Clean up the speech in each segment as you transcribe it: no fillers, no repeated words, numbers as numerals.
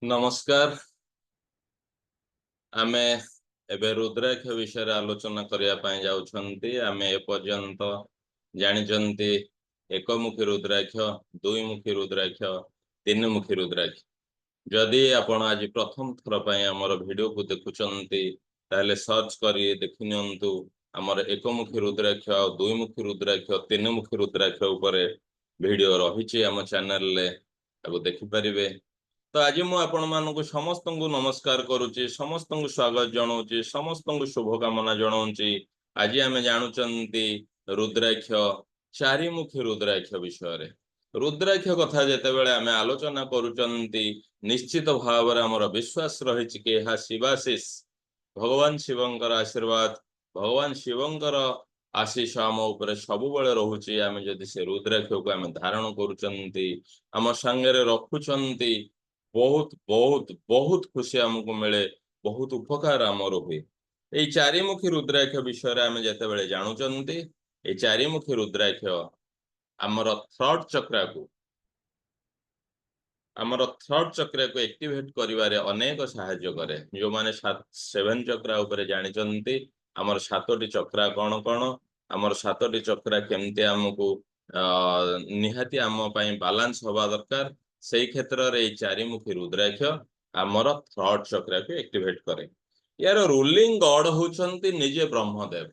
नमस्कार। आमे एबे रुद्राक्ष विषय आलोचना करिया पय जाउछंती। आमे ए पर्यंत जानिचंती एकमुखी रुद्राक्ष, दुईमुखी रुद्राक्ष, तीनमुखी रुद्राक्ष। जदि आपण आज प्रथम थर पय हमर वीडियो को देखुचंती ताले सर्च करी देखिनियंतु हमर एकमुखी रुद्राक्ष, दुईमुखी रुद्राक्ष, तीनमुखी रुद्राक्ष ऊपर वीडियो रहिछि हम चैनल ले ताको देखि परिबे। तो आज मु आपण मानक समस्त को नमस्कार करुच्ची, समस्त को स्वागत जनाऊँच, समस्त को शुभकामना जनाऊँच। आज आम जानुचंती रुद्राक्ष, चारिमुखी रुद्राक्ष विषय। रुद्राक्ष कथा जितेबाला आम आलोचना करुचंती निश्चित भाव आमर विश्वास रही कि यह शिवाशीष भगवान शिवंकर आशीर्वाद, भगवान शिवंकर आशीष आम उपर सब बड़े रोचे। आम जदि से रुद्राक्ष को आम धारण करुचंती आम संगे रखुचंती बहुत बहुत बहुत खुशी आमको मिले, बहुत उपकार आमर हुए। ये चारिमुखी रुद्राक्ष विषय आम जिते जानुचंती ये चारिमुखी रुद्राक्ष आमर थर्ड चक्र को एक्टिवेट करिवारे अनेक सहाय्य करे। जो माने 7 चक्रा ऊपर जानिचंती आमर 7टी चक्रा कौन कौन, आमर 7टी चक्रा केमते आमको निहाती आम पई बैलेंस होबा दरकार। से क्षेत्र रे चारिमुखी रुद्राक्ष आमर थर्ड चक्र को एक्टिवेट करे। यार रूलिंग गॉड होचंती निजे ब्रह्मदेव,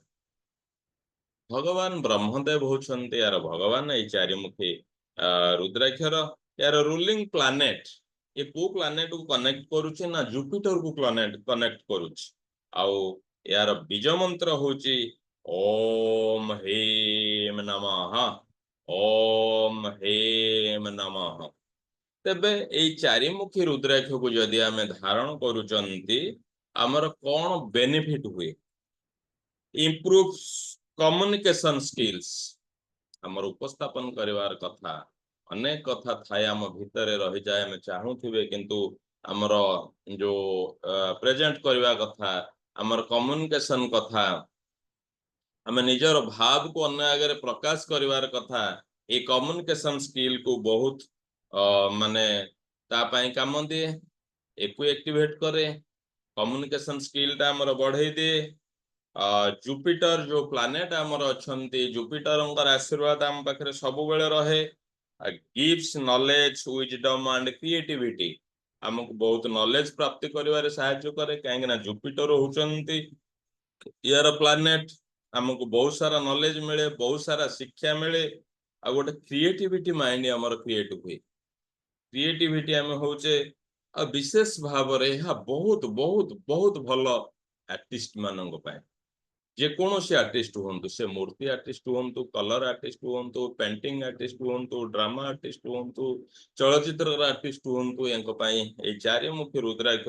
भगवान ब्रह्मदेव होचंती यार भगवान। ये चारिमुखी रुद्राक्षर यार रूलिंग प्लैनेट ये को प्लैनेट को कनेक्ट करूची ना जुपिटर को प्लैनेट कनेक्ट करूची। आउ यार बीज मंत्र होची ओम हेम नमः, ओम हेम नमः। तेबे एई चारिमुखी रुद्राक्ष को जदि आमे धारण करूचंती आमर कौन बेनिफिट हुए? इम्प्रूव कम्युनिकेशन स्किल्स, आमर उपस्थापन करिवार कथा अनेक कथा थाए आम भितरे रही जाए। आम चाहूथिबे किंतु आमर जो प्रेजेंट करवा कथा, आमर कम्युनिकेशन कथा, आम निजर भाव को अन्य आगे प्रकाश करिवार कथा, ये कम्युनिकेशन स्किल को बहुत माने तापाई काम दिए, एको एक्टिवेट करे, कम्युनिकेशन स्किल टा हमर बढ़े दिए। जुपिटर जो प्लैनेट हमर अछंती, जुपिटर आशीर्वाद आम पाखरे सब बेले रहे। Gives knowledge, wisdom and creativity, हमको बहुत नॉलेज प्राप्ति करिवारे सहायता करे। काहे ना जुपिटर होचंती यार प्लैनेट, हमको बहुत सारा नॉलेज मिले, बहुत सारा शिक्षा मिले। आ गोटे क्रिएटिविटी माइंड हमर क्रिएट हुए। क्रिएटिविटी आम होचे विशेष भाव रे बहुत बहुत बहुत भल आर्टिस्ट मानक पाए। जेकोसी आर्टिस्ट हूँ, से मूर्ति आर्टिस्ट हूँ, कलर आर्टिस्ट हूँ, पेंटिंग आर्टिस्ट हूँ, ड्रामा आर्टिस्ट हूँ, चलचित्र आर्टिस्ट हूँ, ये चारिमुखी रुद्राक्ष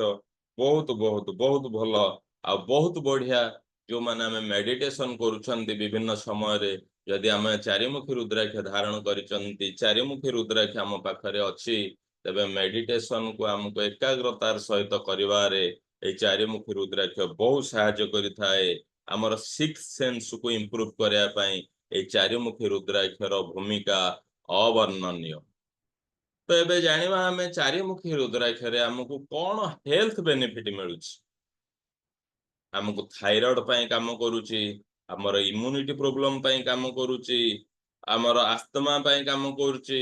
बहुत बहुत बहुत भल आ बहुत बढ़िया। जो माने आमे मेडिटेशन करूछंती विभिन्न समय रे, यदि आमे चारिमुखी रुद्राक्ष धारण करिचंती, चारिमुखी रुद्राक्ष आम पाखरे अछि, तबे मेडिटेशन को हमको एकाग्रतार सहित करिवारे ए चारिमुखी रुद्राक्ष बहुत सहायता करिथाए। आमर सिक्स सेंस को इम्प्रूव करया पई ए चारिमुखी रुद्राक्षर भूमिका अवर्णनीय। तो एबे जानिबा हमें चारिमुखी रुद्राक्ष रे हमको कौन हेल्थ बेनिफिट मिलुछि। हमको थायराइड पई काम करूछि, हमर इम्यूनिटी प्रॉब्लम पई काम करूछि, हमर आस्थमा पई काम करूछि,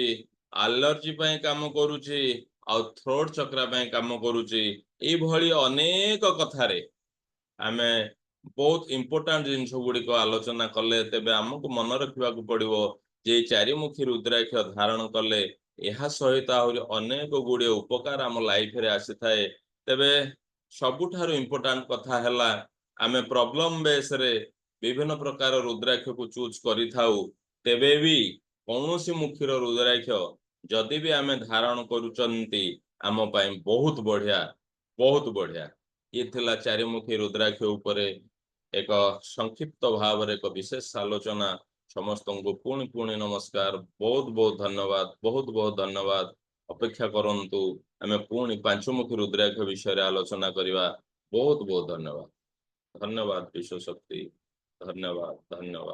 एलर्जी पई काम करूछि, आ थ्रोट चक्र पई काम करूछि। ए भली अनेक कथा रे आमे बहुत इंपोर्टेंट जिनस गुड़ी को आलोचना कले, तेबे हमको मन रखा पड़ो जे चारिमुखी रुद्राक्ष धारण कले यह सहित आहरी अनेक गुड़े उपकार आम लाइफ रे आसी थाए। तेबे सबुठारु इंपोर्टेंट कथा हैला आमे प्रॉब्लम बेस रे विभिन्न प्रकार रुद्राक्ष को चूज करि थाउ। तेबे भी कौनसी मुखीर रुद्राक्ष जदि भी आमे धारण करूचंती आम पई बहुत बढ़िया, बहुत बढ़िया। ये थिला चारिमुखी रुद्राक्ष उपरे एक संक्षिप्त भाव एक विशेष आलोचना। समस्त को पुणी पुणी नमस्कार, बहुत बहुत धन्यवाद, बहुत बहुत धन्यवाद। अपेक्षा करंतु आमे पुणी पंचमुखी रुद्राक्ष विषय आलोचना करिवा। बहुत बहुत धन्यवाद, धन्यवाद विश्व शक्ति, धन्यवाद, धन्यवाद।